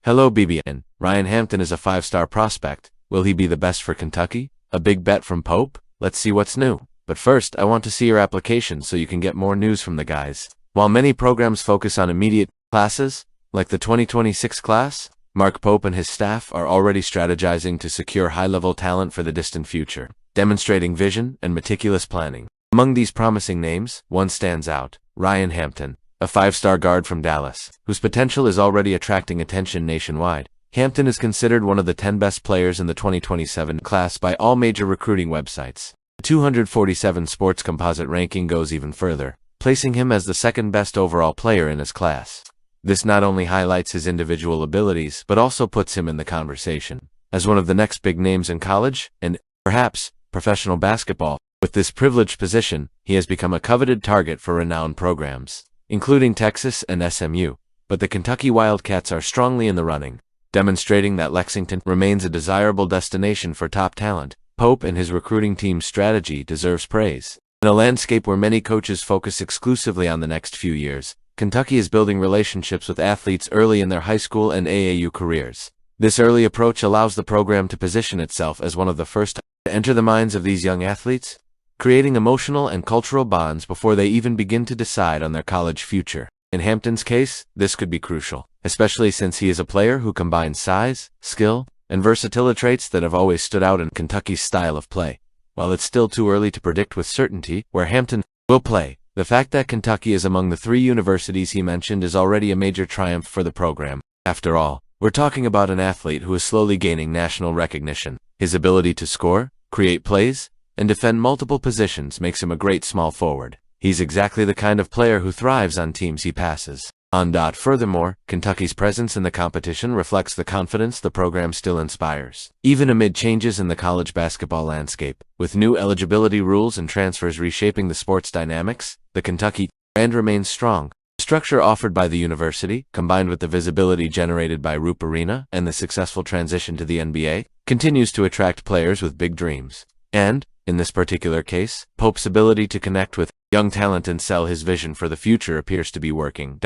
Hello BBN. Ryan Hampton is a 5-star prospect. Will he be the best for Kentucky? A big bet from Pope? Let's see what's new. But first, I want to see your application so you can get more news from the guys. While many programs focus on immediate classes, like the 2026 class, Mark Pope and his staff are already strategizing to secure high-level talent for the distant future, demonstrating vision and meticulous planning. Among these promising names, one stands out: Ryan Hampton, a 5-star guard from Dallas, whose potential is already attracting attention nationwide. Hampton is considered one of the 10 best players in the 2027 class by all major recruiting websites. The 247 Sports Composite ranking goes even further, placing him as the second-best overall player in his class. This not only highlights his individual abilities, but also puts him in the conversation as one of the next big names in college and, perhaps, professional basketball. With this privileged position, he has become a coveted target for renowned programs, including Texas and SMU. But the Kentucky Wildcats are strongly in the running, demonstrating that Lexington remains a desirable destination for top talent. Pope and his recruiting team's strategy deserves praise. In a landscape where many coaches focus exclusively on the next few years, Kentucky is building relationships with athletes early in their high school and AAU careers. This early approach allows the program to position itself as one of the first to enter the minds of these young athletes, creating emotional and cultural bonds before they even begin to decide on their college future. In Hampton's case, this could be crucial, especially since he is a player who combines size, skill, and versatility traits that have always stood out in Kentucky's style of play. While it's still too early to predict with certainty where Hampton will play, the fact that Kentucky is among the 3 universities he mentioned is already a major triumph for the program. After all, we're talking about an athlete who is slowly gaining national recognition. His ability to score, create plays, and defend multiple positions makes him a great small forward. He's exactly the kind of player who thrives on teams he passes on. Furthermore, Kentucky's presence in the competition reflects the confidence the program still inspires, even amid changes in the college basketball landscape. With new eligibility rules and transfers reshaping the sport's dynamics, the Kentucky brand remains strong. The structure offered by the university, combined with the visibility generated by Rupp Arena and the successful transition to the NBA, continues to attract players with big dreams. And, in this particular case, Pope's ability to connect with young talent and sell his vision for the future appears to be working.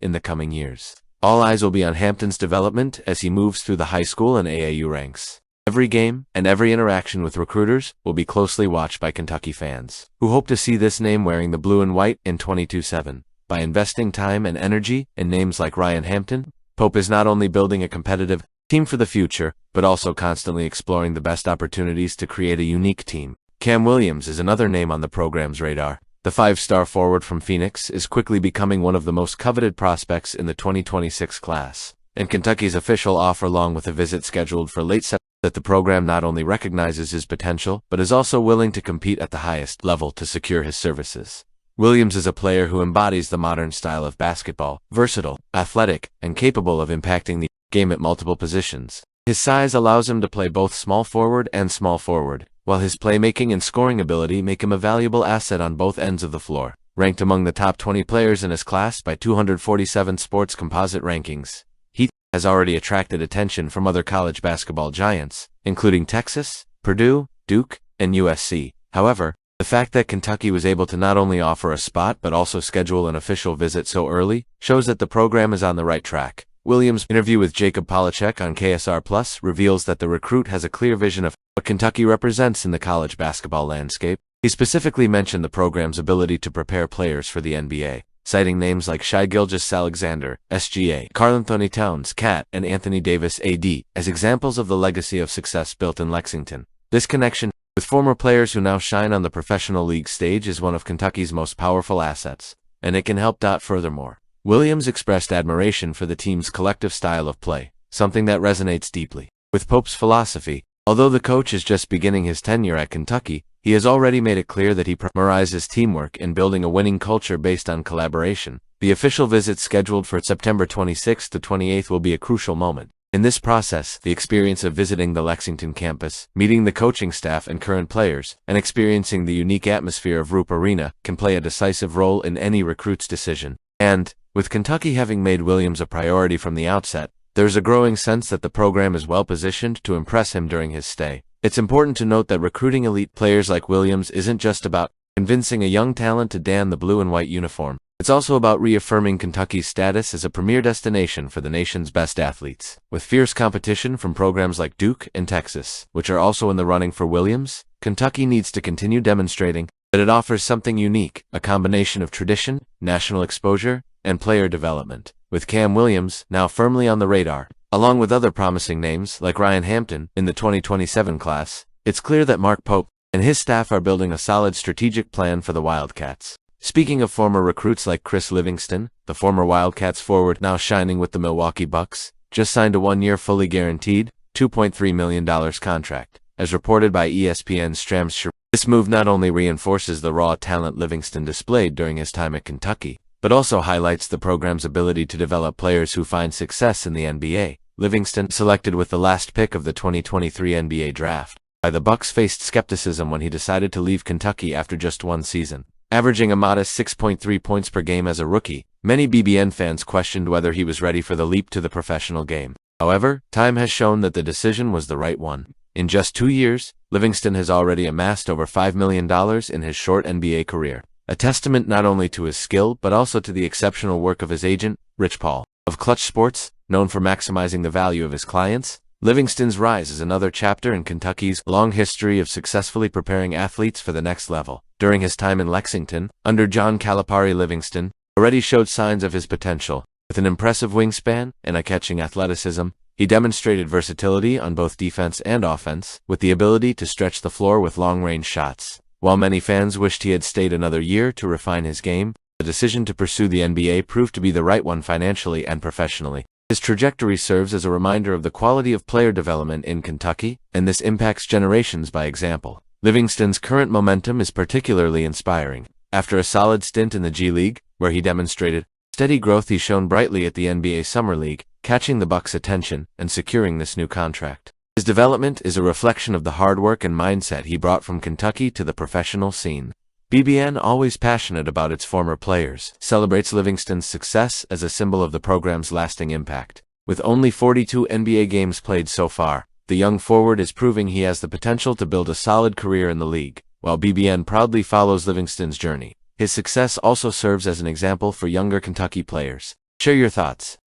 In the coming years, all eyes will be on Hampton's development as he moves through the high school and AAU ranks. Every game and every interaction with recruiters will be closely watched by Kentucky fans, who hope to see this name wearing the blue and white in 2027. By investing time and energy in names like Ryan Hampton, Pope is not only building a competitive team for the future, but also constantly exploring the best opportunities to create a unique team. Cam Williams is another name on the program's radar. The 5-star forward from Phoenix is quickly becoming one of the most coveted prospects in the 2026 class, and Kentucky's official offer, along with a visit scheduled for late September, that the program not only recognizes his potential, but is also willing to compete at the highest level to secure his services. Williams is a player who embodies the modern style of basketball: versatile, athletic, and capable of impacting the game at multiple positions. His size allows him to play both small forward and small forward, while his playmaking and scoring ability make him a valuable asset on both ends of the floor. Ranked among the top 20 players in his class by 247 Sports Composite rankings, he has already attracted attention from other college basketball giants, including Texas, Purdue, Duke, and USC. However, the fact that Kentucky was able to not only offer a spot but also schedule an official visit so early shows that the program is on the right track. Williams' interview with Jacob Polachek on KSR Plus reveals that the recruit has a clear vision of what Kentucky represents in the college basketball landscape. He specifically mentioned the program's ability to prepare players for the NBA, citing names like Shai Gilgeous-Alexander, SGA, Karl-Anthony Towns, Cat, and Anthony Davis, AD, as examples of the legacy of success built in Lexington. This connection with former players who now shine on the professional league stage is one of Kentucky's most powerful assets, and it can help. Furthermore, Williams expressed admiration for the team's collective style of play, something that resonates deeply with Pope's philosophy. Although the coach is just beginning his tenure at Kentucky, he has already made it clear that he prioritizes teamwork and building a winning culture based on collaboration. The official visit scheduled for September 26 to 28 will be a crucial moment. In this process, the experience of visiting the Lexington campus, meeting the coaching staff and current players, and experiencing the unique atmosphere of Rupp Arena can play a decisive role in any recruit's decision. And, with Kentucky having made Williams a priority from the outset, there's a growing sense that the program is well positioned to impress him during his stay. It's important to note that recruiting elite players like Williams isn't just about convincing a young talent to don the blue and white uniform. It's also about reaffirming Kentucky's status as a premier destination for the nation's best athletes. With fierce competition from programs like Duke and Texas, which are also in the running for Williams, Kentucky needs to continue demonstrating that it offers something unique, a combination of tradition, national exposure, and player development. With Cam Williams now firmly on the radar, along with other promising names like Ryan Hampton in the 2027 class, it's clear that Mark Pope and his staff are building a solid strategic plan for the Wildcats. Speaking of former recruits like Chris Livingston, the former Wildcats forward now shining with the Milwaukee Bucks, just signed a one-year fully guaranteed $2.3 million contract, as reported by ESPN's Strams. This move not only reinforces the raw talent Livingston displayed during his time at Kentucky, but also highlights the program's ability to develop players who find success in the NBA. Livingston, selected with the last pick of the 2023 NBA draft, by the Bucks, faced skepticism when he decided to leave Kentucky after just one season. Averaging a modest 6.3 points per game as a rookie, many BBN fans questioned whether he was ready for the leap to the professional game. However, time has shown that the decision was the right one. In just 2 years, Livingston has already amassed over $5 million in his short NBA career, a testament not only to his skill but also to the exceptional work of his agent, Rich Paul. Of Clutch Sports, known for maximizing the value of his clients, Livingston's rise is another chapter in Kentucky's long history of successfully preparing athletes for the next level. During his time in Lexington, under John Calipari, Livingston already showed signs of his potential. With an impressive wingspan and eye-catching athleticism, he demonstrated versatility on both defense and offense, with the ability to stretch the floor with long-range shots. While many fans wished he had stayed another year to refine his game, the decision to pursue the NBA proved to be the right one financially and professionally. His trajectory serves as a reminder of the quality of player development in Kentucky, and this impacts generations by example. Livingston's current momentum is particularly inspiring. After a solid stint in the G League, where he demonstrated steady growth, he shone brightly at the NBA Summer League, catching the Bucks' attention and securing this new contract. His development is a reflection of the hard work and mindset he brought from Kentucky to the professional scene. BBN, always passionate about its former players, celebrates Livingston's success as a symbol of the program's lasting impact. With only 42 NBA games played so far, the young forward is proving he has the potential to build a solid career in the league. While BBN proudly follows Livingston's journey, his success also serves as an example for younger Kentucky players. Share your thoughts.